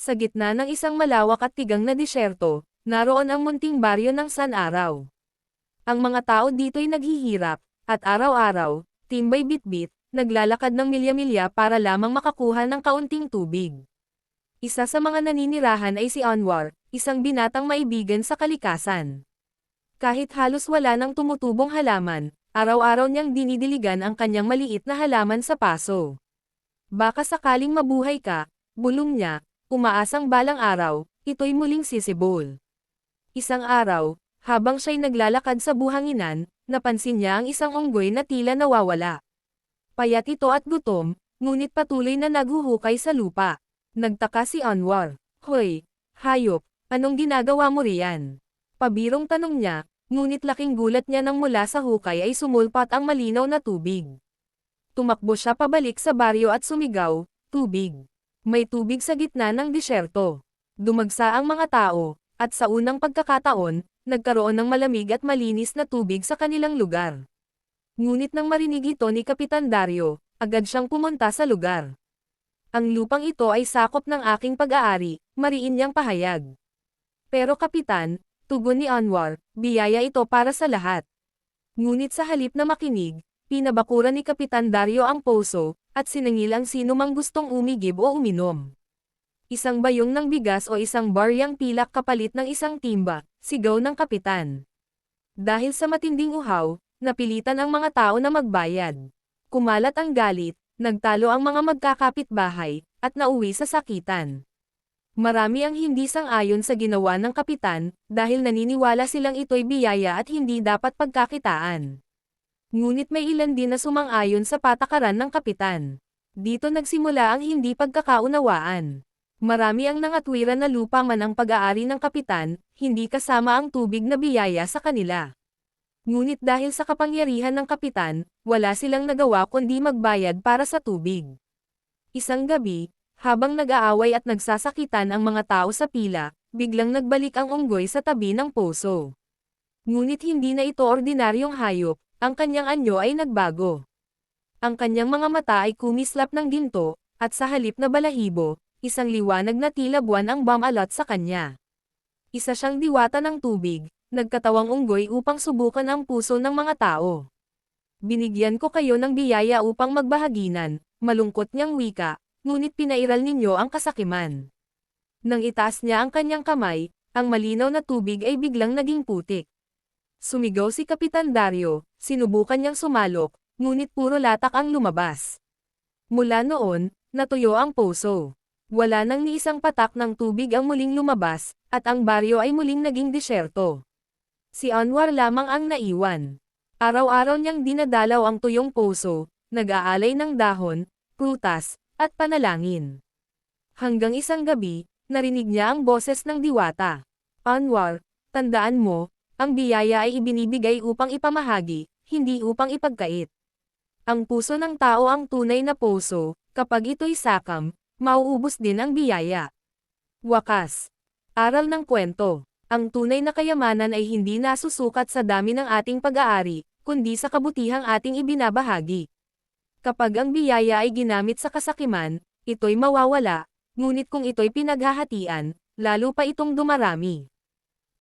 Sa gitna ng isang malawak at tigang na disyerto, naroon ang munting baryo ng San Araw. Ang mga tao dito'y naghihirap, at araw-araw, timbay bitbit, naglalakad ng milya-milya para lamang makakuha ng kaunting tubig. Isa sa mga naninirahan ay si Anwar, isang binatang maibigan sa kalikasan. Kahit halos wala ng tumutubong halaman, araw-araw niyang dinidiligan ang kanyang maliit na halaman sa paso. Baka sakaling mabuhay ka, bulong niya, umaasang balang araw, ito'y muling sisibol. Isang araw, habang siya'y naglalakad sa buhanginan, napansin niya ang isang unggoy na tila nawawala. Payat ito at gutom, ngunit patuloy na naghuhukay sa lupa. Nagtaka si Anwar. Hoy, hayop, anong ginagawa mo riyan? Pabirong tanong niya, ngunit laking gulat niya nang mula sa hukay ay sumulpat ang malinaw na tubig. Tumakbo siya pabalik sa baryo at sumigaw, tubig. May tubig sa gitna ng disyerto. Dumagsa ang mga tao, at sa unang pagkakataon, nagkaroon ng malamig at malinis na tubig sa kanilang lugar. Ngunit nang marinig ito ni Kapitan Dario, agad siyang pumunta sa lugar. Ang lupang ito ay sakop ng aking pag-aari, mariin niyang pahayag. Pero Kapitan, tugon ni Anwar, biyaya ito para sa lahat. Ngunit sa halip na makinig, pinabakuran ni Kapitan Dario ang poso, at sinangil ang sino mang gustong umigib o uminom. Isang bayong ng bigas o isang baryang pilak kapalit ng isang timba, sigaw ng kapitan. Dahil sa matinding uhaw, napilitan ang mga tao na magbayad. Kumalat ang galit, nagtalo ang mga magkakapitbahay, at nauwi sa sakitan. Marami ang hindi sang-ayon sa ginawa ng kapitan, dahil naniniwala silang ito'y biyaya at hindi dapat pagkakitaan. Ngunit may ilan din na sumang-ayon sa patakaran ng kapitan. Dito nagsimula ang hindi pagkakaunawaan. Marami ang nangatwiran na lupa man ang pag-aari ng kapitan, hindi kasama ang tubig na biyaya sa kanila. Ngunit dahil sa kapangyarihan ng kapitan, wala silang nagawa kundi magbayad para sa tubig. Isang gabi, habang nag-aaway at nagsasakitan ang mga tao sa pila, biglang nagbalik ang unggoy sa tabi ng poso. Ngunit hindi na ito ordinaryong hayop, ang kanyang anyo ay nagbago. Ang kanyang mga mata ay kumislap ng ginto, at sa halip na balahibo, isang liwanag na tila buwan ang bumalat sa kanya. Isa siyang diwata ng tubig, nagkatawang unggoy upang subukan ang puso ng mga tao. Binigyan ko kayo ng biyaya upang magbahaginan, malungkot niyang wika, ngunit pinairal ninyo ang kasakiman. Nang itaas niya ang kanyang kamay, ang malinaw na tubig ay biglang naging putik. Sumigaw si Kapitan Dario, sinubukan niyang sumalok, ngunit puro latak ang lumabas. Mula noon, natuyo ang poso. Wala nang ni isang patak ng tubig ang muling lumabas, at ang baryo ay muling naging disyerto. Si Anwar lamang ang naiwan. Araw-araw niyang dinadalaw ang tuyong poso, nag-aalay ng dahon, prutas, at panalangin. Hanggang isang gabi, narinig niya ang boses ng diwata. Anwar, tandaan mo, ang biyaya ay ibinibigay upang ipamahagi, hindi upang ipagkait. Ang puso ng tao ang tunay na poso, kapag ito'y sakam, mauubos din ang biyaya. Wakas. Aral ng kwento. Ang tunay na kayamanan ay hindi nasusukat sa dami ng ating pag-aari, kundi sa kabutihang ating ibinabahagi. Kapag ang biyaya ay ginamit sa kasakiman, ito'y mawawala, ngunit kung ito'y pinaghahatian, lalo pa itong dumarami.